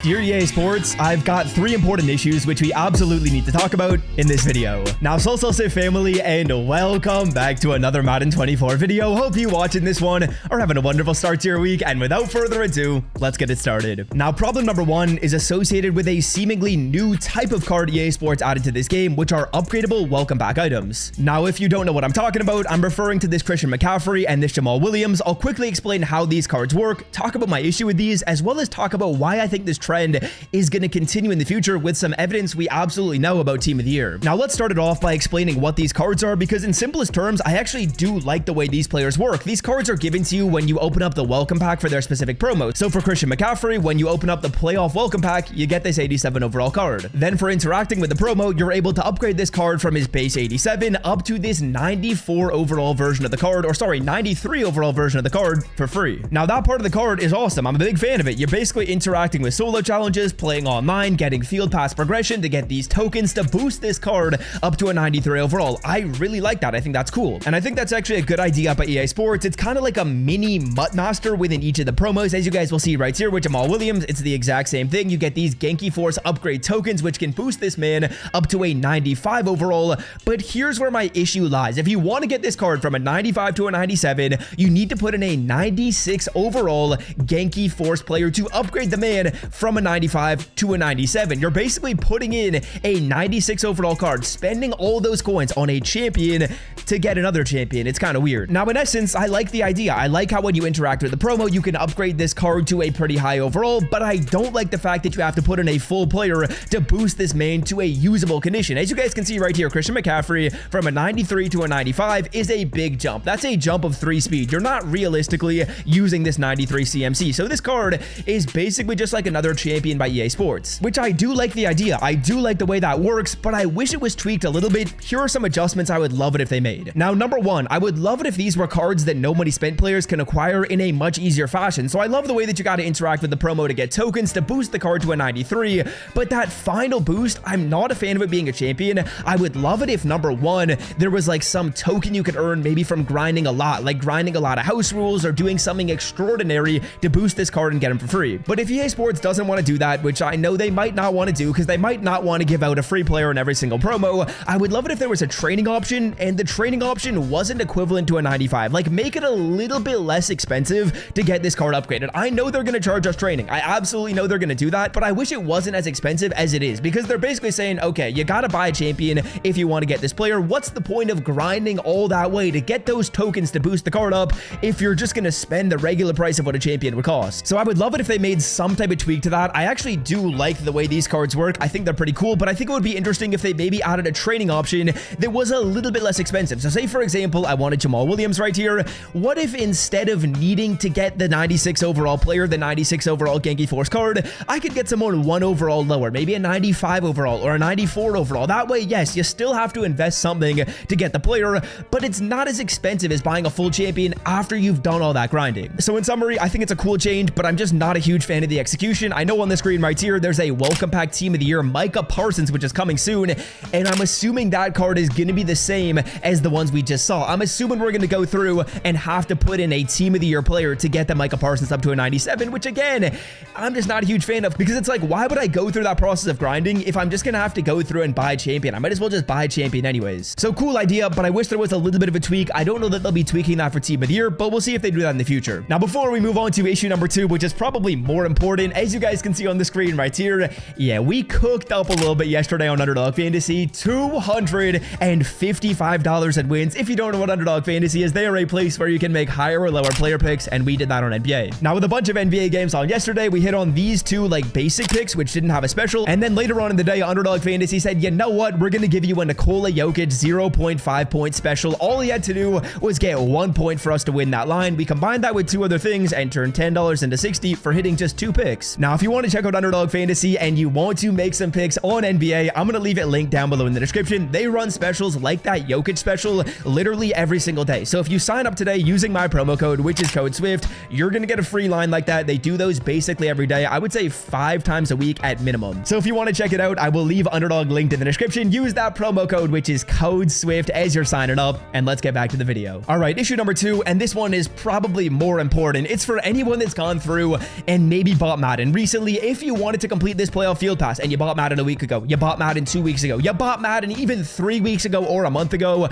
Dear EA Sports, I've got 3 important issues which we absolutely need to talk about in this video. Now, Say family, and welcome back to another Madden 24 video. Hope you watching this one are having a wonderful start to your week, and without further ado, let's get it started. Now, problem number 1 is associated with a seemingly new type of card EA Sports added to this game, which are upgradable welcome back items. Now, if you don't know what I'm talking about, I'm referring to this Christian McCaffrey and this Jamal Williams. I'll quickly explain how these cards work, talk about my issue with these, as well as talk about why I think this trend is going to continue in the future with some evidence we absolutely know about Team of the Year. Now, let's start it off by explaining what these cards are, because in simplest terms, I actually do like the way these players work. These cards are given to you when you open up the welcome pack for their specific promo. So for Christian McCaffrey, when you open up the playoff welcome pack, you get this 87 overall card. Then for interacting with the promo, you're able to upgrade this card from his base 87 up to this 94 overall version of the card, or sorry, 93 overall version of the card for free. Now, that part of the card is awesome. I'm a big fan of it. You're basically interacting with solo challenges, playing online, getting field pass progression to get these tokens to boost this card up to a 93 overall. I really like that. I think that's cool. And I think that's actually a good idea by EA Sports. It's kind of like a mini Mutt Master within each of the promos, as you guys will see right here with Jamal Williams. It's the exact same thing. You get these Genki Force upgrade tokens, which can boost this man up to a 95 overall. But here's where my issue lies. If you want to get this card from a 95 to a 97, you need to put in a 96 overall Genki Force player to upgrade the man from a 95 to a 97. You're basically putting in a 96 overall card, spending all those coins on a champion to get another champion. It's kind of weird. Now, in essence, I like the idea. I like how when you interact with the promo, you can upgrade this card to a pretty high overall, but I don't like the fact that you have to put in a full player to boost this main to a usable condition. As you guys can see right here, Christian McCaffrey from a 93 to a 95 is a big jump. That's a jump of 3 speed. You're not realistically using this 93 CMC. So this card is basically just like another champion by EA Sports, which I do like the idea. I do like the way that works, but I wish it was tweaked a little bit. Here are some adjustments I would love it if they made. Now, number 1, I would love it if these were cards that no money spent players can acquire in a much easier fashion. So I love the way that you got to interact with the promo to get tokens to boost the card to a 93, but that final boost, I'm not a fan of it being a champion. I would love it if, number 1, there was like some token you could earn maybe from grinding a lot, like grinding a lot of house rules or doing something extraordinary to boost this card and get him for free. But if EA Sports doesn't want to do that, which I know they might not want to do because they might not want to give out a free player in every single promo, I would love it if there was a training option and the training option wasn't equivalent to a 95. Like, make it a little bit less expensive to get this card upgraded. I know they're going to charge us training. I absolutely know they're going to do that, but I wish it wasn't as expensive as it is, because they're basically saying, okay, you got to buy a champion if you want to get this player. What's the point of grinding all that way to get those tokens to boost the card up if you're just going to spend the regular price of what a champion would cost? So I would love it if they made some type of tweak to that. I actually do like the way these cards work. I think they're pretty cool, but I think it would be interesting if they maybe added a training option that was a little bit less expensive. So say, for example, I wanted Jamal Williams right here. What if instead of needing to get the 96 overall player, the 96 overall Genki Force card, I could get someone 1 overall lower, maybe a 95 overall or a 94 overall. That way, yes, you still have to invest something to get the player, but it's not as expensive as buying a full champion after you've done all that grinding. So in summary, I think it's a cool change, but I'm just not a huge fan of the execution. I know on the screen right here, there's a welcome pack Team of the Year Micah Parsons, which is coming soon, and I'm assuming that card is going to be the same as the ones we just saw. I'm assuming we're going to go through and have to put in a Team of the Year player to get the Micah Parsons up to a 97, which again, I'm just not a huge fan of, because it's like, why would I go through that process of grinding if I'm just going to have to go through and buy a champion? I might as well just buy a champion anyways. So cool idea, but I wish there was a little bit of a tweak. I don't know that they'll be tweaking that for Team of the Year, but we'll see if they do that in the future. Now, before we move on to issue number 2, which is probably more important, as you guys can see on the screen right here, yeah, we cooked up a little bit yesterday on Underdog Fantasy. $255 in wins. If you don't know what Underdog Fantasy is, they are a place where you can make higher or lower player picks, and we did that on NBA. Now, with a bunch of NBA games on yesterday, we hit on these 2 like basic picks, which didn't have a special, and then later on in the day, Underdog Fantasy said, you know what, we're going to give you a Nikola Jokic 0.5 point special. All he had to do was get 1 point for us to win that line. We combined that with 2 other things and turned $10 into 60 for hitting just 2 picks. Now, if you want to check out Underdog Fantasy and you want to make some picks on NBA, I'm going to leave it linked down below in the description. They run specials like that Jokic special literally every single day. So if you sign up today using my promo code, which is code SWIFT, you're going to get a free line like that. They do those basically every day. I would say 5 times a week at minimum. So if you want to check it out, I will leave Underdog linked in the description. Use that promo code, which is code SWIFT, as you're signing up, and let's get back to the video. All right, issue number 2, and this one is probably more important. It's for anyone that's gone through and maybe bought Madden recently recently, if you wanted to complete this playoff field pass and you bought Madden a week ago, you bought Madden 2 weeks ago, you bought Madden even 3 weeks ago or a month ago,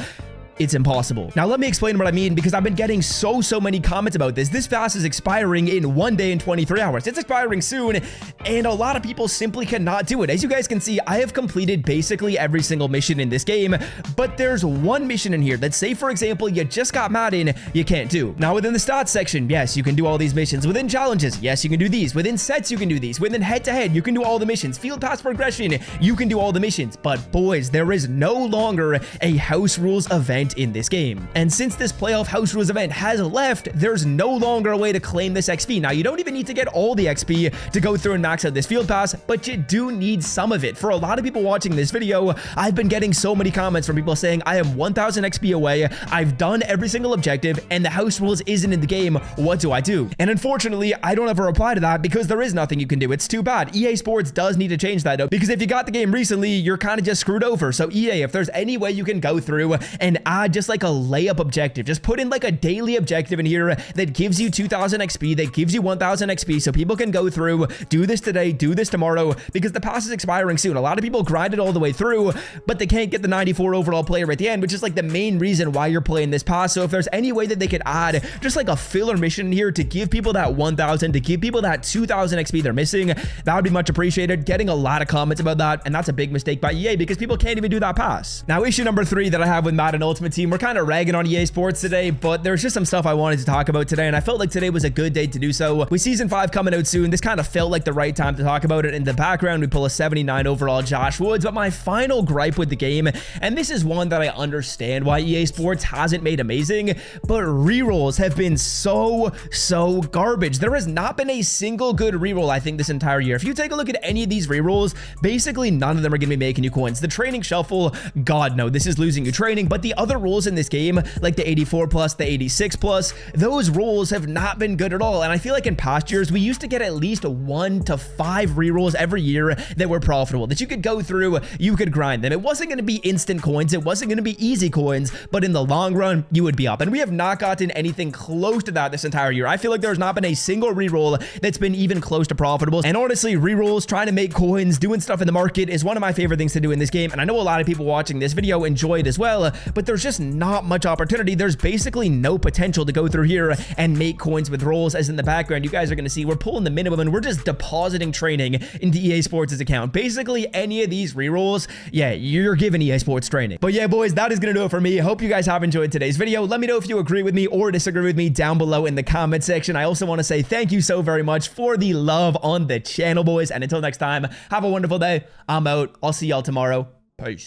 it's impossible. Now, let me explain what I mean, because I've been getting so many comments about this. This fast is expiring in 1 day and 23 hours. It's expiring soon, and a lot of people simply cannot do it. As you guys can see, I have completed basically every single mission in this game, but there's one mission in here that, say, for example, you just got Madden, you can't do. Now, within the stats section, yes, you can do all these missions. Within challenges, yes, you can do these. Within sets, you can do these. Within head-to-head, you can do all the missions. Field pass progression, you can do all the missions. But boys, there is no longer a house rules event in this game. And since this playoff house rules event has left, there's no longer a way to claim this XP. Now, you don't even need to get all the XP to go through and max out this field pass, but you do need some of it. For a lot of people watching this video, I've been getting so many comments from people saying, I am 1000 XP away, I've done every single objective, and the house rules isn't in the game. What do I do? And unfortunately, I don't ever reply to that because there is nothing you can do. It's too bad. EA Sports does need to change that though, because if you got the game recently, you're kind of just screwed over. So EA, if there's any way you can go through and add just like a layup objective, just put in like a daily objective in here that gives you 2000 XP, that gives you 1000 XP, so people can go through, do this today, do this tomorrow, because the pass is expiring soon. A lot of people grind it all the way through, but they can't get the 94 overall player at the end, which is like the main reason why you're playing this pass. So if there's any way that they could add just like a filler mission in here to give people that 1000, to give people that 2000 XP they're missing, that would be much appreciated. Getting a lot of comments about that, and that's a big mistake by EA because people can't even do that pass. Now, issue number 3 that I have with Madden Ultimate Team, we're kind of ragging on EA Sports today, but there's just some stuff I wanted to talk about today, and I felt like today was a good day to do so. With Season 5 coming out soon, this kind of felt like the right time to talk about it. In the background, we pull a 79 overall Josh Woods, but my final gripe with the game, and this is one that I understand why EA Sports hasn't made amazing, but rerolls have been so garbage. There has not been a single good reroll, I think, this entire year. If you take a look at any of these rerolls, basically none of them are going to be making you coins. The training shuffle, God no, this is losing you training, but the other rules in this game, like the 84 plus, the 86 plus, those rules have not been good at all. And I feel like in past years, we used to get at least 1 to 5 rerolls every year that were profitable, that you could go through, you could grind them. It wasn't going to be instant coins, it wasn't going to be easy coins, but in the long run, you would be up. And we have not gotten anything close to that this entire year. I feel like there's not been a single reroll that's been even close to profitable. And honestly, rerolls, trying to make coins, doing stuff in the market is one of my favorite things to do in this game. And I know a lot of people watching this video enjoy it as well, but there's just not much opportunity. There's basically no potential to go through here and make coins with rolls. As in the background, you guys are going to see we're pulling the minimum and we're just depositing training into EA Sports' account. Basically, any of these rerolls, yeah, you're giving EA Sports training. But yeah, boys, that is going to do it for me. I hope you guys have enjoyed today's video. Let me know if you agree with me or disagree with me down below in the comment section. I also want to say thank you so very much for the love on the channel, boys. And until next time, have a wonderful day. I'm out. I'll see y'all tomorrow.